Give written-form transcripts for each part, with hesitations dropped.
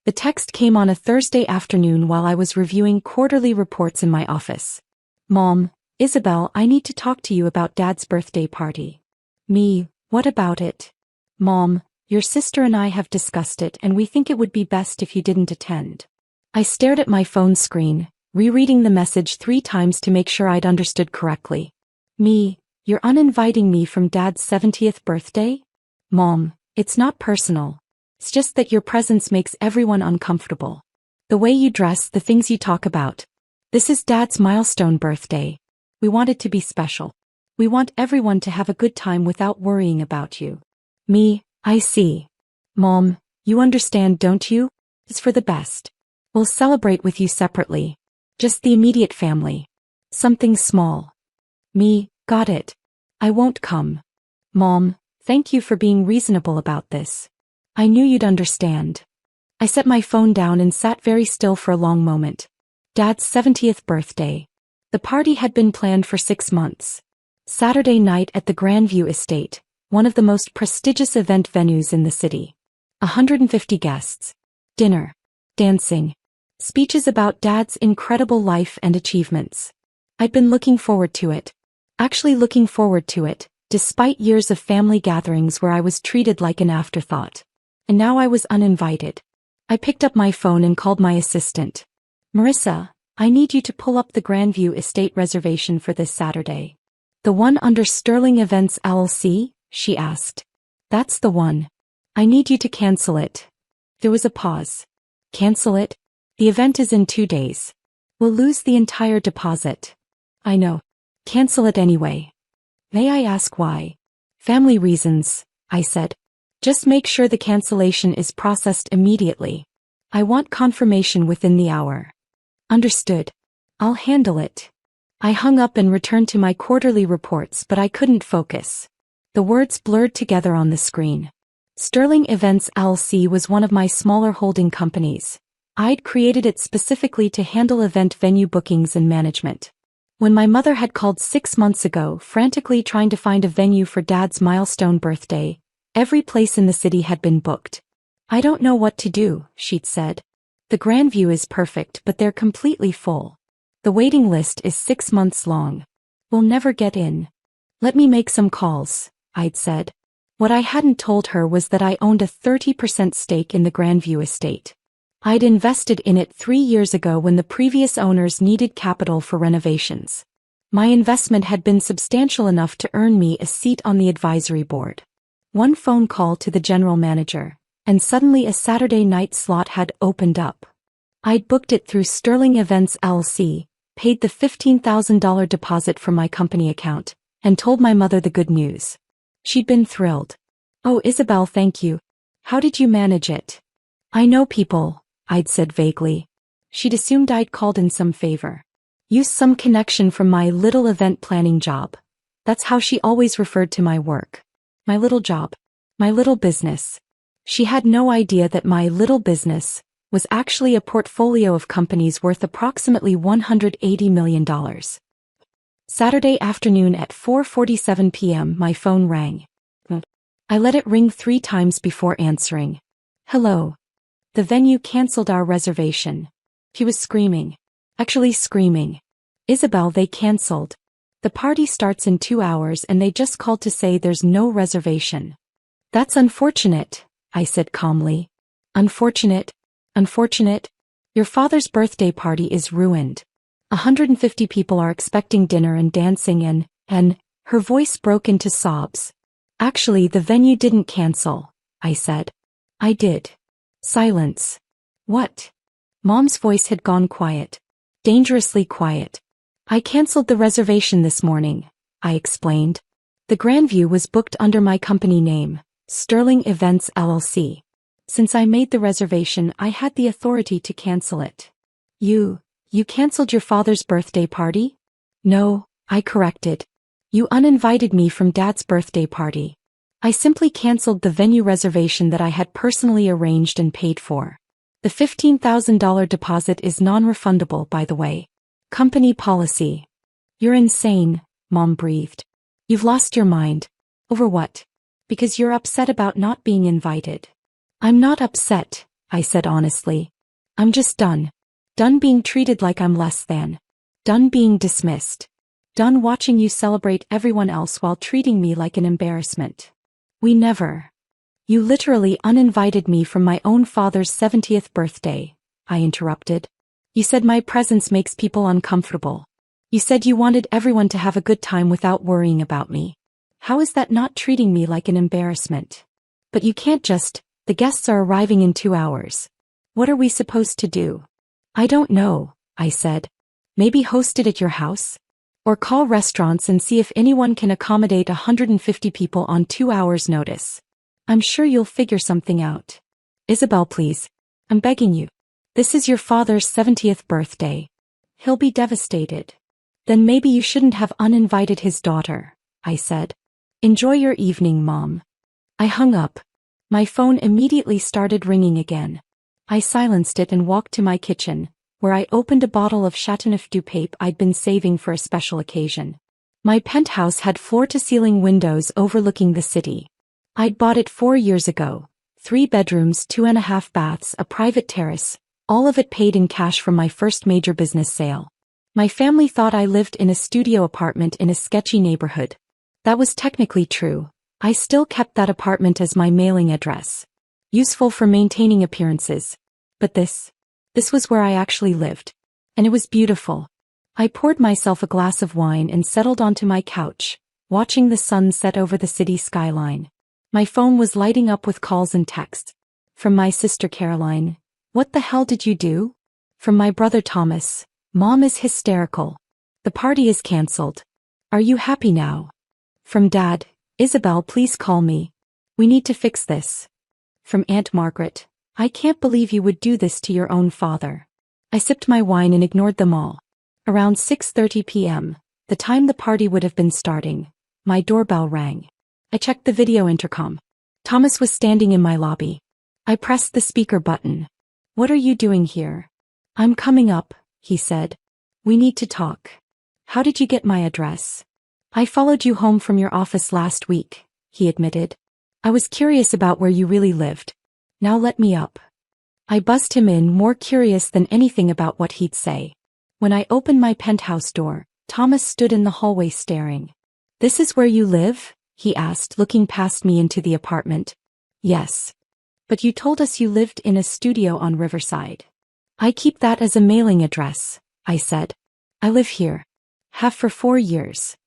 The text came on a Thursday afternoon while I was reviewing quarterly reports in my office. Mom, Isabel, I need to talk to you about Dad's birthday party. Me, what about it? Mom, your sister and I have discussed it and we think it would be best if you didn't attend. I stared at my phone screen, rereading the message 3 times to make sure I'd understood correctly. Me, you're uninviting me from Dad's 70th birthday? Mom, it's not personal. It's just that your presence makes everyone uncomfortable. The way you dress, the things you talk about. This is Dad's milestone birthday. We want it to be special. We want everyone to have a good time without worrying about you. Me, I see. Mom, you understand, don't you? It's for the best. We'll celebrate with you separately. Just the immediate family. Something small. Me, got it. I won't come. Mom, thank you for being reasonable about this. I knew you'd understand. I set my phone down and sat very still for a long moment. Dad's 70th birthday. The party had been planned for 6 months. Saturday night at the Grandview Estate, one of the most prestigious event venues in the city. 150 guests. Dinner. Dancing. Speeches about Dad's incredible life and achievements. I'd been looking forward to it. Actually looking forward to it, despite years of family gatherings where I was treated like an afterthought. And now I was uninvited. I picked up my phone and called my assistant. Marissa, I need you to pull up the Grandview Estate reservation for this Saturday. The one under Sterling Events LLC? She asked. That's the one. I need you to cancel it. There was a pause. Cancel it? The event is in 2 days. We'll lose the entire deposit. I know. Cancel it anyway. May I ask why? Family reasons, I said. Just make sure the cancellation is processed immediately. I want confirmation within the hour. Understood. I'll handle it. I hung up and returned to my quarterly reports, but I couldn't focus. The words blurred together on the screen. Sterling Events LLC was one of my smaller holding companies. I'd created it specifically to handle event venue bookings and management. When my mother had called 6 months ago, frantically trying to find a venue for Dad's milestone birthday, every place in the city had been booked. I don't know what to do, she'd said. The Grandview is perfect, but they're completely full. The waiting list is 6 months long. We'll never get in. Let me make some calls, I'd said. What I hadn't told her was that I owned a 30% stake in the Grandview estate. I'd invested in it 3 years ago when the previous owners needed capital for renovations. My investment had been substantial enough to earn me a seat on the advisory board. One phone call to the general manager, and suddenly a Saturday night slot had opened up. I'd booked it through Sterling Events LLC, paid the $15,000 deposit from my company account, and told my mother the good news. She'd been thrilled. Oh, Isabel, thank you. How did you manage it? I know people, I'd said vaguely. She'd assumed I'd called in some favor. Used some connection from my little event planning job. That's how she always referred to my work. My little job. My little business. She had no idea that my little business was actually a portfolio of companies worth approximately $180 million. Saturday afternoon at 4:47 p.m. my phone rang. I let it ring 3 times before answering. Hello. The venue canceled our reservation. He was screaming. Actually screaming. Isabel, they canceled. The party starts in 2 hours and they just called to say there's no reservation. That's unfortunate, I said calmly. Unfortunate? Unfortunate? Your father's birthday party is ruined. 150 people are expecting dinner and dancing and her voice broke into sobs. Actually, the venue didn't cancel, I said. I did. Silence. What? Mom's voice had gone quiet. Dangerously quiet. I canceled the reservation this morning, I explained. The Grandview was booked under my company name, Sterling Events LLC. Since I made the reservation, I had the authority to cancel it. You canceled your father's birthday party? No, I corrected. You uninvited me from Dad's birthday party. I simply canceled the venue reservation that I had personally arranged and paid for. The $15,000 deposit is non-refundable, by the way. Company policy. You're insane, Mom breathed. You've lost your mind. Over what? Because you're upset about not being invited. I'm not upset, I said honestly. I'm just done. Done being treated like I'm less than. Done being dismissed. Done watching you celebrate everyone else while treating me like an embarrassment. We never. You literally uninvited me from my own father's 70th birthday, I interrupted. You said my presence makes people uncomfortable. You said you wanted everyone to have a good time without worrying about me. How is that not treating me like an embarrassment? But you can't just, the guests are arriving in 2 hours. What are we supposed to do? I don't know, I said. Maybe host it at your house? Or call restaurants and see if anyone can accommodate 150 people on 2 hours' notice. I'm sure you'll figure something out. Isabel, please. I'm begging you. This is your father's 70th birthday. He'll be devastated. Then maybe you shouldn't have uninvited his daughter, I said. Enjoy your evening, Mom. I hung up. My phone immediately started ringing again. I silenced it and walked to my kitchen, where I opened a bottle of Chateauneuf du Pape I'd been saving for a special occasion. My penthouse had floor-to-ceiling windows overlooking the city. I'd bought it 4 years ago, 3 bedrooms, 2.5 baths, a private terrace, all of it paid in cash from my first major business sale. My family thought I lived in a studio apartment in a sketchy neighborhood. That was technically true. I still kept that apartment as my mailing address. Useful for maintaining appearances. But this was where I actually lived. And it was beautiful. I poured myself a glass of wine and settled onto my couch, watching the sun set over the city skyline. My phone was lighting up with calls and texts. From my sister Caroline, "What the hell did you do?" From my brother Thomas, "Mom is hysterical. The party is cancelled. Are you happy now?" From Dad, "Isabel, please call me. We need to fix this." From Aunt Margaret, "I can't believe you would do this to your own father." I sipped my wine and ignored them all. Around 6:30 p.m., the time the party would have been starting, my doorbell rang. I checked the video intercom. Thomas was standing in my lobby. I pressed the speaker button. "What are you doing here?" "I'm coming up," he said. "We need to talk." "How did you get my address?" "I followed you home from your office last week," he admitted. "I was curious about where you really lived. Now let me up." I buzzed him in, more curious than anything about what he'd say. When I opened my penthouse door, Thomas stood in the hallway staring. "This is where you live?" he asked, looking past me into the apartment. "Yes. But you told us you lived in a studio on Riverside." "I keep that as a mailing address," I said. "I live here. Have for 4 years."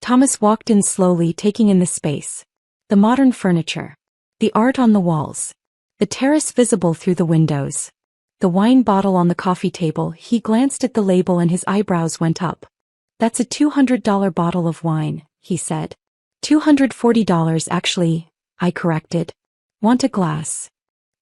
Thomas walked in slowly, taking in the space. The modern furniture. The art on the walls. The terrace visible through the windows. The wine bottle on the coffee table. He glanced at the label and his eyebrows went up. "That's a $200 bottle of wine," he said. $240 actually, I corrected. "Want a glass?"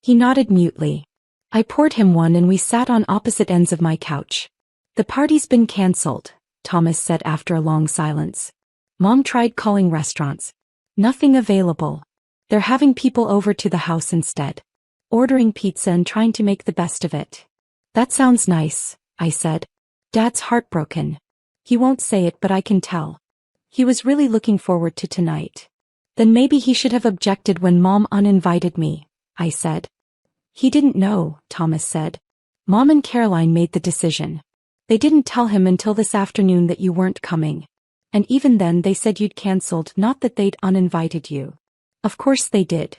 He nodded mutely. I poured him one and we sat on opposite ends of my couch. "The party's been cancelled," Thomas said after a long silence. "Mom tried calling restaurants. Nothing available. They're having people over to the house instead. Ordering pizza and trying to make the best of it." "That sounds nice," I said. "Dad's heartbroken. He won't say it, but I can tell. He was really looking forward to tonight." "Then maybe he should have objected when Mom uninvited me," I said. "He didn't know," Thomas said. "Mom and Caroline made the decision. They didn't tell him until this afternoon that you weren't coming. And even then they said you'd cancelled, not that they'd uninvited you." "Of course they did."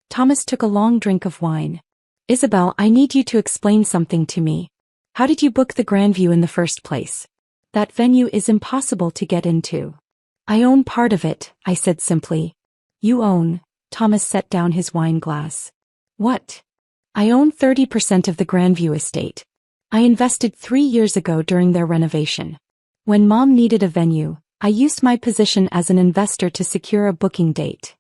Thomas took a long drink of wine. "Isabel, I need you to explain something to me. How did you book the Grandview in the first place? That venue is impossible to get into." "I own part of it," I said simply. "You own?" Thomas set down his wine glass. "What?" "I own 30% of the Grandview estate. I invested 3 years ago during their renovation. When Mom needed a venue, I used my position as an investor to secure a booking date."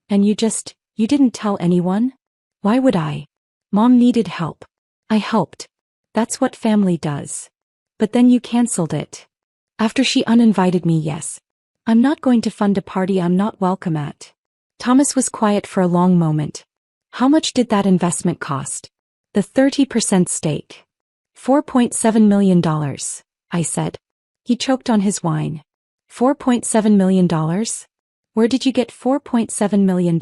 "And you didn't tell anyone?" "Why would I? Mom needed help. I helped. That's what family does." "But then you cancelled it." "After she uninvited me, yes. I'm not going to fund a party I'm not welcome at." Thomas was quiet for a long moment. "How much did that investment cost?" "The 30% stake." $4.7 million, I said. He choked on his wine. $4.7 million? Where did you get $4.7 million?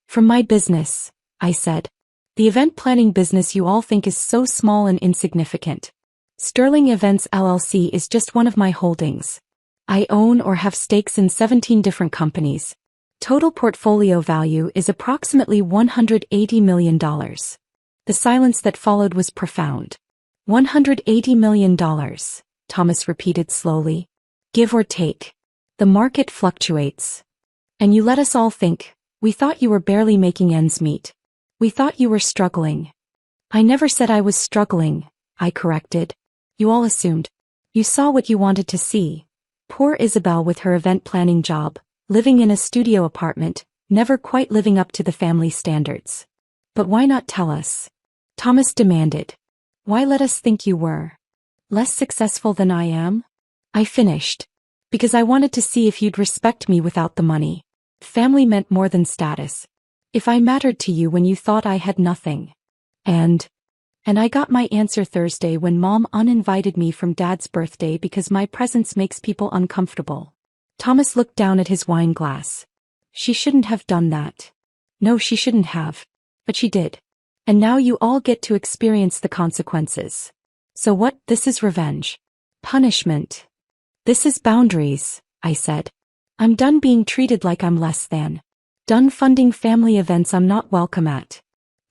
"From my business," I said. The event planning business you all think is so small and insignificant. Sterling Events LLC is just one of my holdings. I own or have stakes in 17 different companies. Total portfolio value is approximately $180 million. The silence that followed was profound. $180 million, Thomas repeated slowly. Give or take. The market fluctuates. And you let us all think, we thought you were barely making ends meet. We thought you were struggling. I never said I was struggling, I corrected. You all assumed. You saw what you wanted to see. Poor Isabel with her event planning job, living in a studio apartment, never quite living up to the family standards. But why not tell us? Thomas demanded. Why let us think you were less successful than I am? I finished. Because I wanted to see if you'd respect me without the money. Family meant more than status. If I mattered to you when you thought I had nothing. And I got my answer Thursday when Mom uninvited me from Dad's birthday because my presence makes people uncomfortable. Thomas looked down at his wine glass. She shouldn't have done that. No, she shouldn't have. But she did. And now you all get to experience the consequences. So what? This is revenge. Punishment. This is boundaries, I said. I'm done being treated like I'm less than. Done funding family events I'm not welcome at.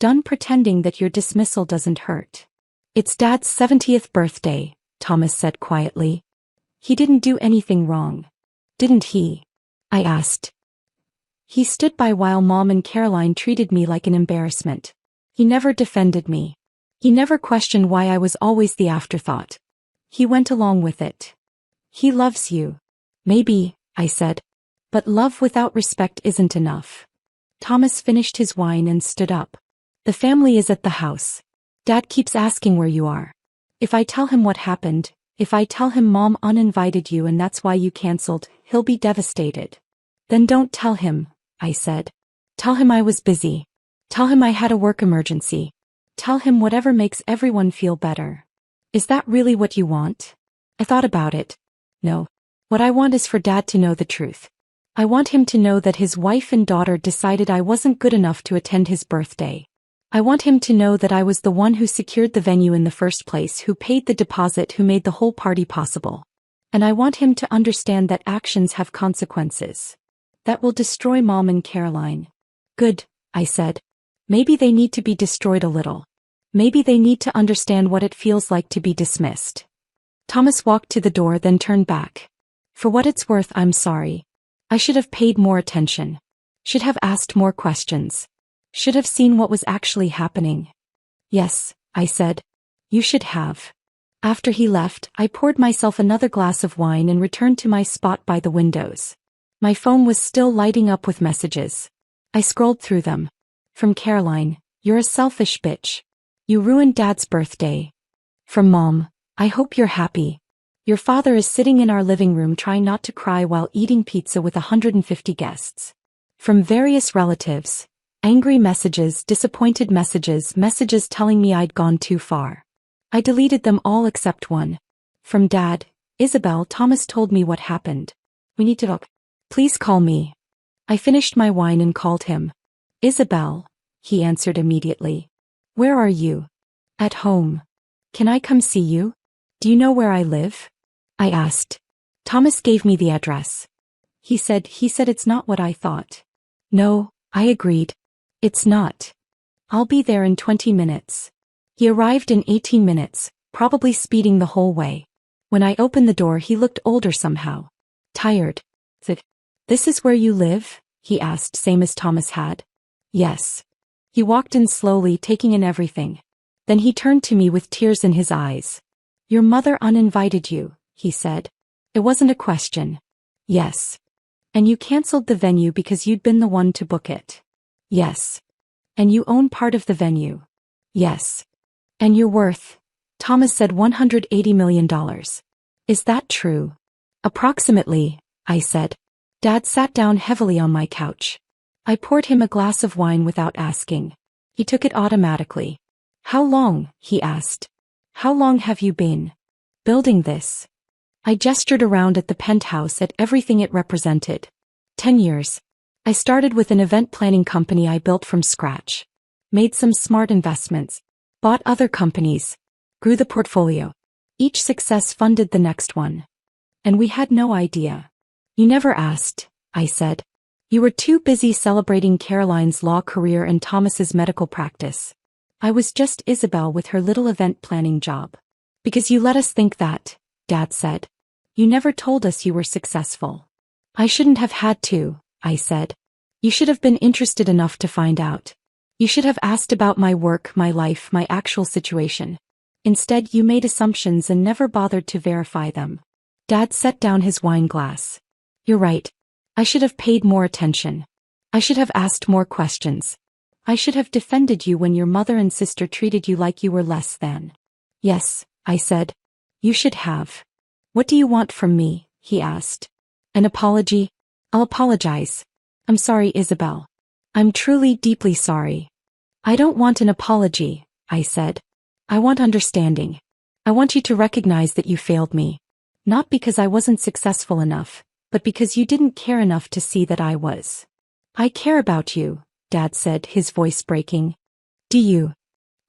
Done pretending that your dismissal doesn't hurt. It's Dad's 70th birthday, Thomas said quietly. He didn't do anything wrong. Didn't he? I asked. He stood by while Mom and Caroline treated me like an embarrassment. He never defended me. He never questioned why I was always the afterthought. He went along with it. He loves you. Maybe, I said. But love without respect isn't enough. Thomas finished his wine and stood up. The family is at the house. Dad keeps asking where you are. If I tell him what happened, if I tell him Mom uninvited you and that's why you canceled, he'll be devastated. Then don't tell him, I said. Tell him I was busy. Tell him I had a work emergency. Tell him whatever makes everyone feel better. Is that really what you want? I thought about it. No. What I want is for Dad to know the truth. I want him to know that his wife and daughter decided I wasn't good enough to attend his birthday. I want him to know that I was the one who secured the venue in the first place, who paid the deposit, who made the whole party possible. And I want him to understand that actions have consequences. That will destroy Mom and Caroline. Good, I said. Maybe they need to be destroyed a little. Maybe they need to understand what it feels like to be dismissed. Thomas walked to the door, then turned back. For what it's worth, I'm sorry. I should have paid more attention. Should have asked more questions. Should have seen what was actually happening. Yes, I said. You should have. After he left, I poured myself another glass of wine and returned to my spot by the windows. My phone was still lighting up with messages. I scrolled through them. From Caroline, you're a selfish bitch. You ruined Dad's birthday. From Mom, I hope you're happy. Your father is sitting in our living room trying not to cry while eating pizza with 150 guests. From various relatives, angry messages, disappointed messages, messages telling me I'd gone too far. I deleted them all except one. From Dad, Isabel, Thomas told me what happened. We need to talk. Please call me. I finished my wine and called him. Isabel, he answered immediately. Where are you? At home. Can I come see you? Do you know where I live? I asked. Thomas gave me the address. He said it's not what I thought. No, I agreed. It's not. I'll be there in 20 minutes. He arrived in 18 minutes, probably speeding the whole way. When I opened the door, he looked older somehow. Tired. This is where you live? He asked, same as Thomas had. Yes. He walked in slowly, taking in everything. Then he turned to me with tears in his eyes. Your mother uninvited you, he said. It wasn't a question. Yes. And you canceled the venue because you'd been the one to book it. Yes. And you own part of the venue. Yes. And you're worth, Thomas said, $180 million. Is that true? Approximately, I said. Dad sat down heavily on my couch. I poured him a glass of wine without asking. He took it automatically. How long? He asked. How long have you been building this? I gestured around at the penthouse, at everything it represented. 10 years. I started with an event planning company I built from scratch. made some smart investments, bought other companies, grew the portfolio. Each success funded the next one. And we had no idea. You never asked, I said. You were too busy celebrating Caroline's law career and Thomas's medical practice. I was just Isabel with her little event planning job. Because you let us think that, Dad said. You never told us you were successful. I shouldn't have had to, I said. You should have been interested enough to find out. You should have asked about my work, my life, my actual situation. Instead, you made assumptions and never bothered to verify them. Dad set down his wine glass. You're right. I should have paid more attention. I should have asked more questions. I should have defended you when your mother and sister treated you like you were less than. Yes, I said. You should have. What do you want from me? He asked. An apology? I'll apologize. I'm sorry, Isabel. I'm truly deeply sorry. I don't want an apology, I said. I want understanding. I want you to recognize that you failed me. Not because I wasn't successful enough, but because you didn't care enough to see that I was. I care about you, Dad said, his voice breaking. Do you?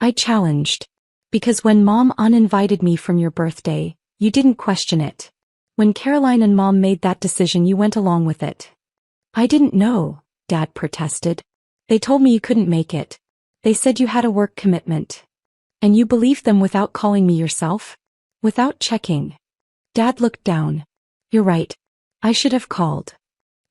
I challenged. Because when Mom uninvited me from your birthday, you didn't question it. When Caroline and Mom made that decision, you went along with it. I didn't know, Dad protested. They told me you couldn't make it. They said you had a work commitment. And you believed them without calling me yourself? Without checking. Dad looked down. You're right. I should have called.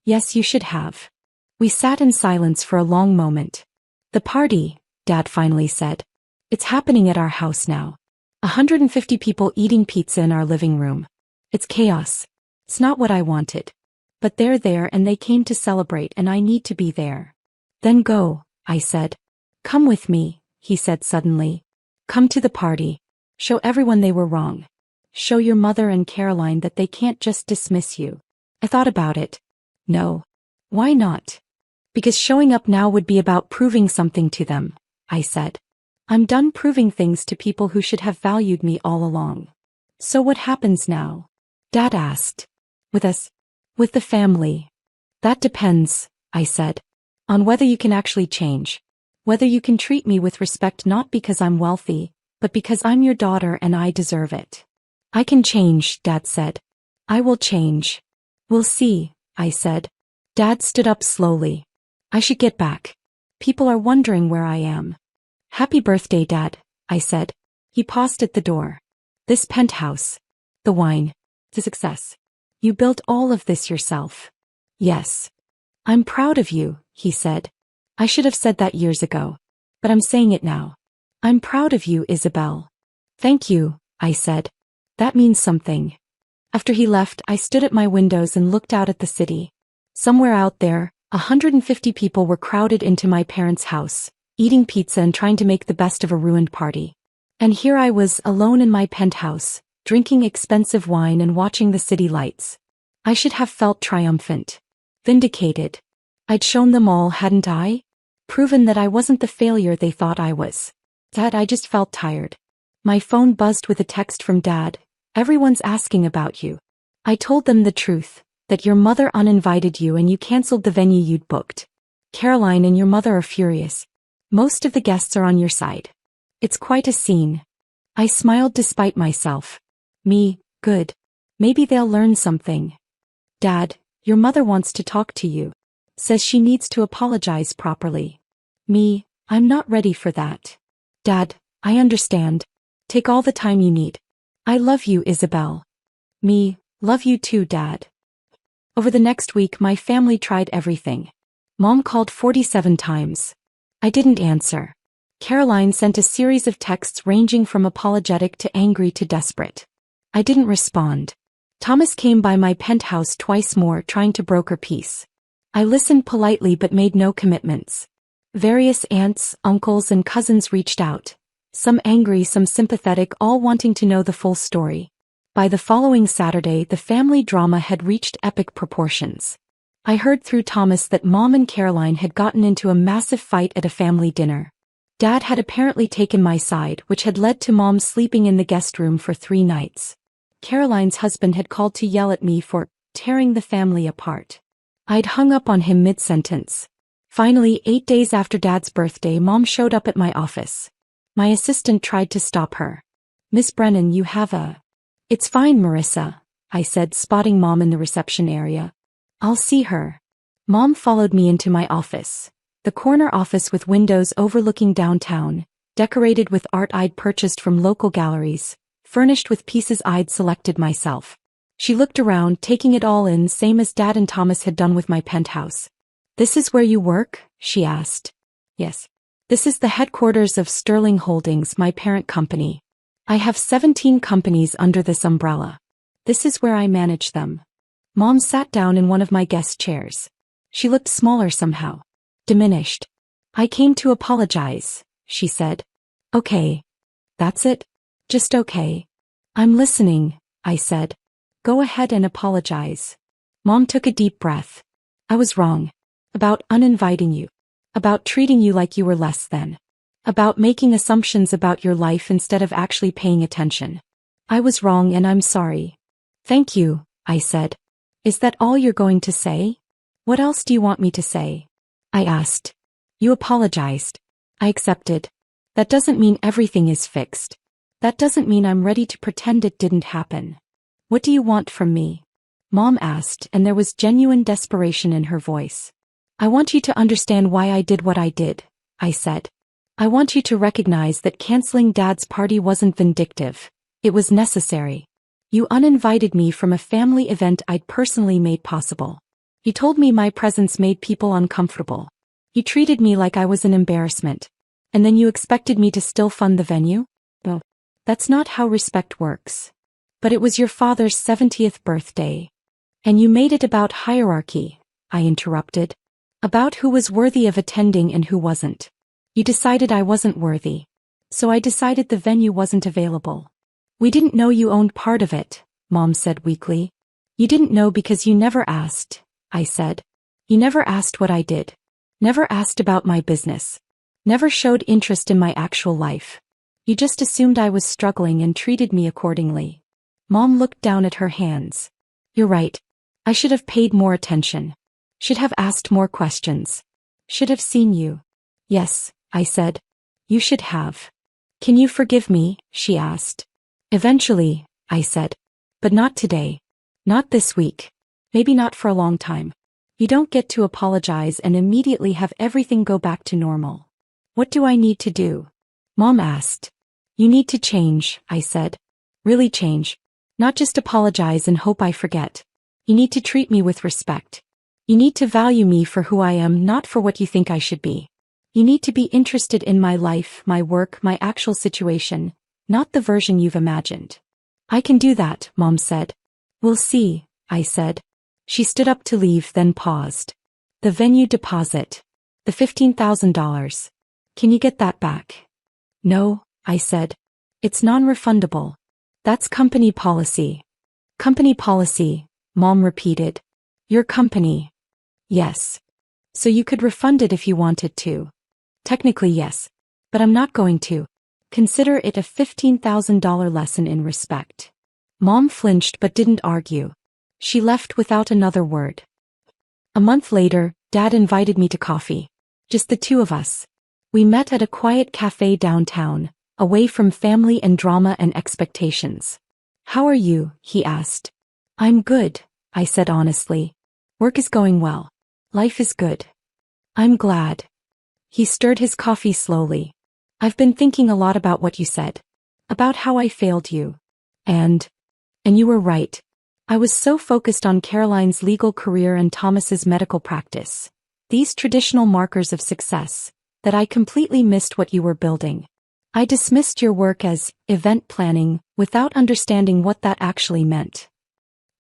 Yes, you should have. We sat in silence for a long moment. The party, Dad finally said. It's happening at our house now. 150 people eating pizza in our living room. It's chaos. It's not what I wanted. But they're there and they came to celebrate and I need to be there. Then go, I said. Come with me, he said suddenly. Come to the party. Show everyone they were wrong. Show your mother and Caroline that they can't just dismiss you. I thought about it. No. Why not? Because showing up now would be about proving something to them, I said. I'm done proving things to people who should have valued me all along. So what happens now? Dad asked. With us? With the family. That depends, I said. On whether you can actually change. Whether you can treat me with respect not because I'm wealthy, but because I'm your daughter and I deserve it. I can change, Dad said. I will change. We'll see, I said. Dad stood up slowly. I should get back. People are wondering where I am. Happy birthday, Dad, I said. He paused at the door. This penthouse. The wine. The success. You built all of this yourself. Yes. I'm proud of you, he said. I should have said that years ago. But I'm saying it now. I'm proud of you, Isabel. Thank you, I said. That means something. After he left, I stood at my windows and looked out at the city. Somewhere out there, 150 people were crowded into my parents' house, eating pizza and trying to make the best of a ruined party. And here I was, alone in my penthouse, drinking expensive wine and watching the city lights. I should have felt triumphant. Vindicated. I'd shown them all, hadn't I? Proven that I wasn't the failure they thought I was. Dad, I just felt tired. My phone buzzed with a text from Dad. Everyone's asking about you. I told them the truth, that your mother uninvited you and you canceled the venue you'd booked. Caroline and your mother are furious. Most of the guests are on your side. It's quite a scene. I smiled despite myself. Me, good. Maybe they'll learn something. Dad, your mother wants to talk to you. Says she needs to apologize properly. Me, I'm not ready for that. Dad, I understand. Take all the time you need. I love you, Isabel. Me, love you too, Dad. Over the next week, my family tried everything. Mom called 47 times. I didn't answer. Caroline sent a series of texts ranging from apologetic to angry to desperate. I didn't respond. Thomas came by my penthouse twice more, trying to broker peace. I listened politely but made no commitments. Various aunts, uncles, and cousins reached out. Some angry, some sympathetic, all wanting to know the full story. By the following Saturday, the family drama had reached epic proportions. I heard through Thomas that Mom and Caroline had gotten into a massive fight at a family dinner. Dad had apparently taken my side, which had led to Mom sleeping in the guest room for 3 nights. Caroline's husband had called to yell at me for tearing the family apart. I'd hung up on him mid-sentence. Finally, 8 days after Dad's birthday, Mom showed up at my office. My assistant tried to stop her. "Miss Brennan, you have a..." "It's fine, Marissa," I said, spotting Mom in the reception area. "I'll see her." Mom followed me into my office. The corner office with windows overlooking downtown, decorated with art I'd purchased from local galleries, furnished with pieces I'd selected myself. She looked around, taking it all in, same as Dad and Thomas had done with my penthouse. "This is where you work?" she asked. "Yes. This is the headquarters of Sterling Holdings, my parent company. I have 17 companies under this umbrella. This is where I manage them." Mom sat down in one of my guest chairs. She looked smaller somehow. Diminished. "I came to apologize," she said. "Okay. That's it? Just okay." "I'm listening," I said. "Go ahead and apologize." Mom took a deep breath. "I was wrong. About uninviting you. About treating you like you were less than. About making assumptions about your life instead of actually paying attention. I was wrong and I'm sorry." "Thank you," I said. "Is that all you're going to say? What else do you want me to say?" I asked. "You apologized. I accepted. That doesn't mean everything is fixed. That doesn't mean I'm ready to pretend it didn't happen. What do you want from me?" Mom asked, and there was genuine desperation in her voice. "I want you to understand why I did what I did," I said. "I want you to recognize that canceling Dad's party wasn't vindictive. It was necessary. You uninvited me from a family event I'd personally made possible. You told me my presence made people uncomfortable. You treated me like I was an embarrassment. And then you expected me to still fund the venue? Well, that's not how respect works. But it was your father's 70th birthday. And you made it about hierarchy," I interrupted. "About who was worthy of attending and who wasn't. You decided I wasn't worthy. So I decided the venue wasn't available." "We didn't know you owned part of it," Mom said weakly. "You didn't know because you never asked," I said. "You never asked what I did. Never asked about my business. Never showed interest in my actual life. You just assumed I was struggling and treated me accordingly." Mom looked down at her hands. "You're right. I should have paid more attention. Should have asked more questions. Should have seen you." "Yes," I said. "You should have." "Can you forgive me?" she asked. "Eventually," I said. "But not today. Not this week. Maybe not for a long time. You don't get to apologize and immediately have everything go back to normal." "What do I need to do?" Mom asked. "You need to change," I said. "Really change. Not just apologize and hope I forget. You need to treat me with respect. You need to value me for who I am, not for what you think I should be. You need to be interested in my life, my work, my actual situation, not the version you've imagined." "I can do that," Mom said. "We'll see," I said. She stood up to leave, then paused. "The venue deposit. The $15,000. Can you get that back?" "No," I said. "It's non-refundable. That's company policy." "Company policy," Mom repeated. "Your company." "Yes. So you could refund it if you wanted to." "Technically yes. But I'm not going to. Consider it a $15,000 lesson in respect." Mom flinched but didn't argue. She left without another word. A month later, Dad invited me to coffee. Just the two of us. We met at a quiet cafe downtown, away from family and drama and expectations. "How are you?" he asked. "I'm good," I said honestly. "Work is going well. Life is good." "I'm glad." He stirred his coffee slowly. "I've been thinking a lot about what you said. About how I failed you. And you were right. I was so focused on Caroline's legal career and Thomas's medical practice, these traditional markers of success, that I completely missed what you were building. I dismissed your work as event planning without understanding what that actually meant."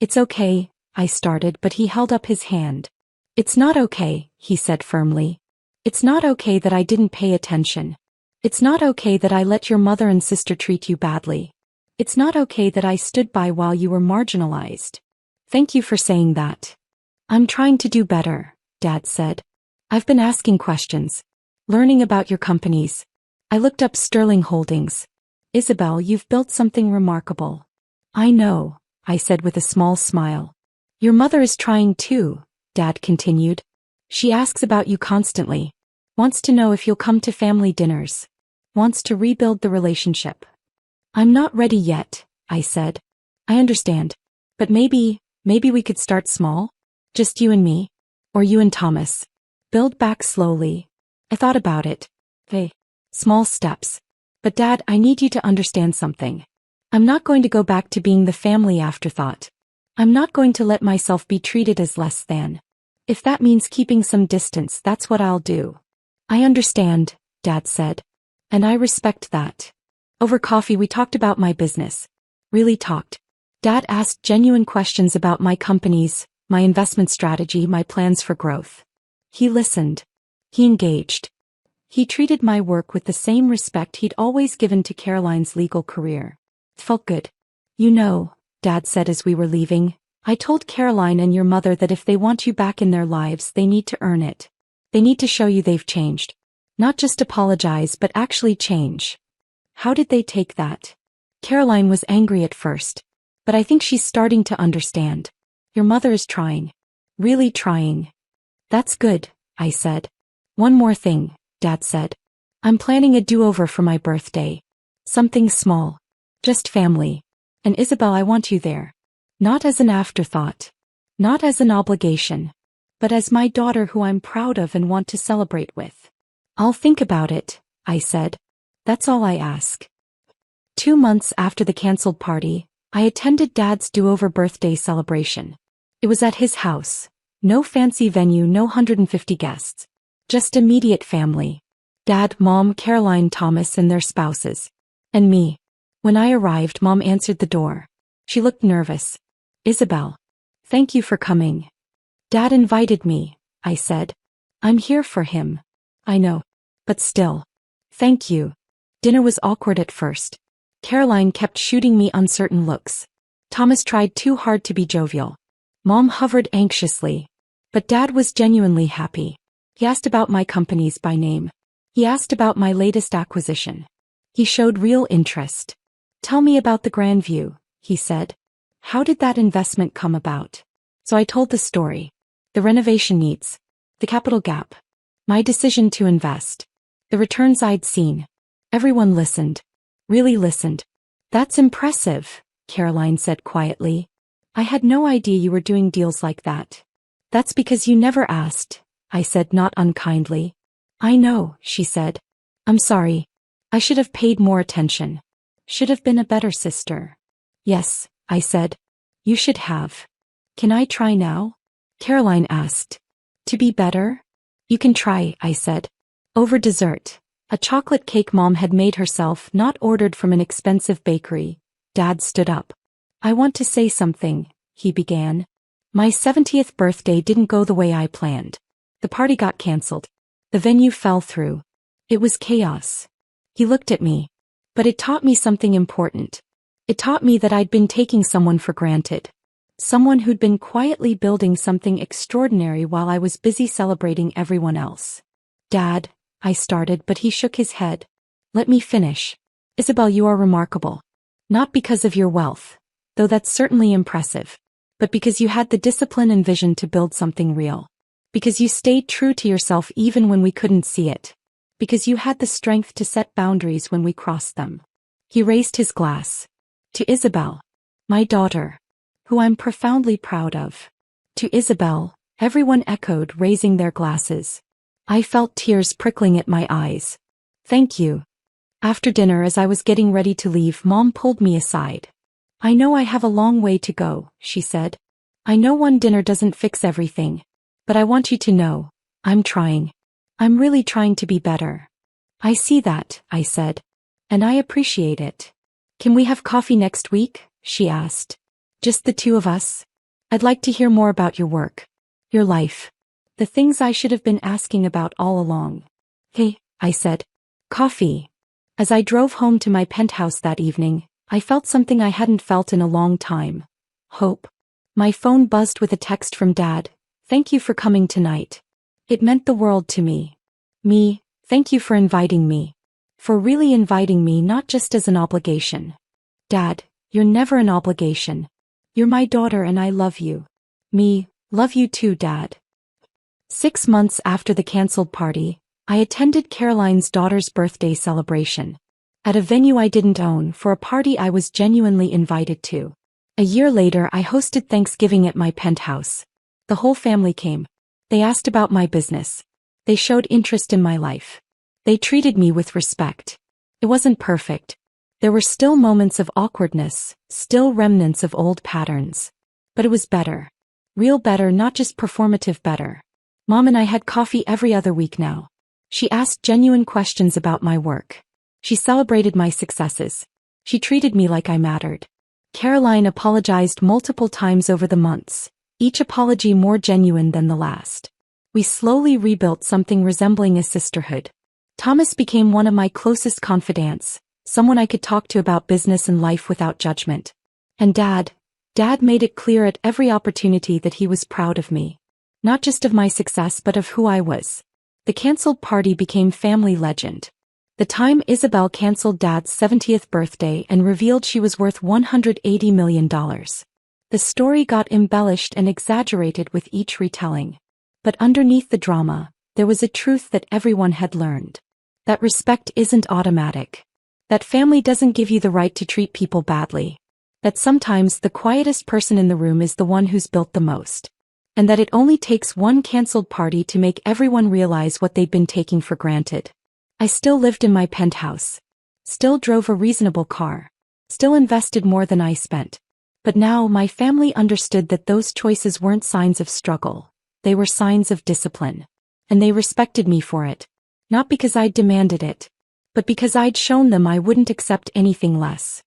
"It's okay," I started, but he held up his hand. "It's not okay," he said firmly. "It's not okay that I didn't pay attention. It's not okay that I let your mother and sister treat you badly. It's not okay that I stood by while you were marginalized. Thank you for saying that." "I'm trying to do better," Dad said. "I've been asking questions. Learning about your companies. I looked up Sterling Holdings. Isabel, you've built something remarkable." "I know," I said with a small smile. "Your mother is trying too," Dad continued. She asks about you constantly. Wants to know if you'll come to family dinners. Wants to rebuild the relationship. I'm not ready yet, I said. I understand. But maybe we could start small? Just you and me? Or you and Thomas? Build back slowly. I thought about it. Hey, small steps. But Dad, I need you to understand something. I'm not going to go back to being the family afterthought. I'm not going to let myself be treated as less than. If that means keeping some distance, that's what I'll do. I understand, Dad said. And I respect that. Over coffee we talked about my business. Really talked. Dad asked genuine questions about my companies, my investment strategy, my plans for growth. He listened. He engaged. He treated my work with the same respect he'd always given to Caroline's legal career. It felt good. You know, Dad said as we were leaving, I told Caroline and your mother that if they want you back in their lives, they need to earn it. They need to show you they've changed. Not just apologize, but actually change. How did they take that? Caroline was angry at first, but I think she's starting to understand. Your mother is trying. Really trying. That's good, I said. One more thing, Dad said. I'm planning a do-over for my birthday. Something small. Just family. And Isabel, I want you there. Not as an afterthought. Not as an obligation. But as my daughter who I'm proud of and want to celebrate with. I'll think about it, I said. That's all I ask. 2 months after the cancelled party, I attended Dad's do-over birthday celebration. It was at his house. No fancy venue, no 150 guests. Just immediate family. Dad, Mom, Caroline, Thomas, and their spouses. And me. When I arrived, Mom answered the door. She looked nervous. Isabel. Thank you for coming. Dad invited me, I said. I'm here for him. I know. But still. Thank you. Dinner was awkward at first. Caroline kept shooting me uncertain looks. Thomas tried too hard to be jovial. Mom hovered anxiously. But Dad was genuinely happy. He asked about my companies by name. He asked about my latest acquisition. He showed real interest. Tell me about the Grandview, he said. How did that investment come about? So I told the story. The renovation needs. The capital gap. My decision to invest. The returns I'd seen. Everyone listened. Really listened. That's impressive, Caroline said quietly. I had no idea you were doing deals like that. That's because you never asked, I said not unkindly. I know, she said. I'm sorry. I should have paid more attention. Should have been a better sister. Yes, I said. You should have. Can I try now? Caroline asked. To be better? You can try, I said. Over dessert. A chocolate cake Mom had made herself, not ordered from an expensive bakery. Dad stood up. I want to say something, he began. My 70th birthday didn't go the way I planned. The party got cancelled. The venue fell through. It was chaos. He looked at me. But it taught me something important. It taught me that I'd been taking someone for granted. Someone who'd been quietly building something extraordinary while I was busy celebrating everyone else. Dad, I started, but he shook his head. Let me finish. Isabel, you are remarkable. Not because of your wealth, though that's certainly impressive, but because you had the discipline and vision to build something real. Because you stayed true to yourself even when we couldn't see it. Because you had the strength to set boundaries when we crossed them. He raised his glass. To Isabel, my daughter, who I'm profoundly proud of. To Isabel, everyone echoed, raising their glasses. I felt tears prickling at my eyes. Thank you. After dinner, as I was getting ready to leave, Mom pulled me aside. I know I have a long way to go, she said. I know one dinner doesn't fix everything. But I want you to know, I'm trying. I'm really trying to be better. I see that, I said. And I appreciate it. Can we have coffee next week? She asked. Just the two of us? I'd like to hear more about your work. Your life. The things I should have been asking about all along. Hey, I said. Coffee. As I drove home to my penthouse that evening, I felt something I hadn't felt in a long time. Hope. My phone buzzed with a text from Dad. Thank you for coming tonight. It meant the world to me. Thank you for inviting me. For really inviting me, not just as an obligation. Dad, you're never an obligation. You're my daughter and I love you. Love you too, Dad. 6 months after the canceled party, I attended Caroline's daughter's birthday celebration. At a venue I didn't own for a party I was genuinely invited to. A year later I hosted Thanksgiving at my penthouse. The whole family came. They asked about my business. They showed interest in my life. They treated me with respect. It wasn't perfect. There were still moments of awkwardness, still remnants of old patterns. But it was better. Real better, not just performative better. Mom and I had coffee every other week now. She asked genuine questions about my work. She celebrated my successes. She treated me like I mattered. Caroline apologized multiple times over the months, each apology more genuine than the last. We slowly rebuilt something resembling a sisterhood. Thomas became one of my closest confidants, someone I could talk to about business and life without judgment. And Dad made it clear at every opportunity that he was proud of me. Not just of my success but of who I was. The canceled party became family legend. The time Isabel canceled Dad's 70th birthday and revealed she was worth $180 million. The story got embellished and exaggerated with each retelling. But underneath the drama, there was a truth that everyone had learned. That respect isn't automatic. That family doesn't give you the right to treat people badly. That sometimes the quietest person in the room is the one who's built the most. And that it only takes one canceled party to make everyone realize what they'd been taking for granted. I still lived in my penthouse. Still drove a reasonable car. Still invested more than I spent. But now my family understood that those choices weren't signs of struggle. They were signs of discipline. And they respected me for it. Not because I'd demanded it, but because I'd shown them I wouldn't accept anything less.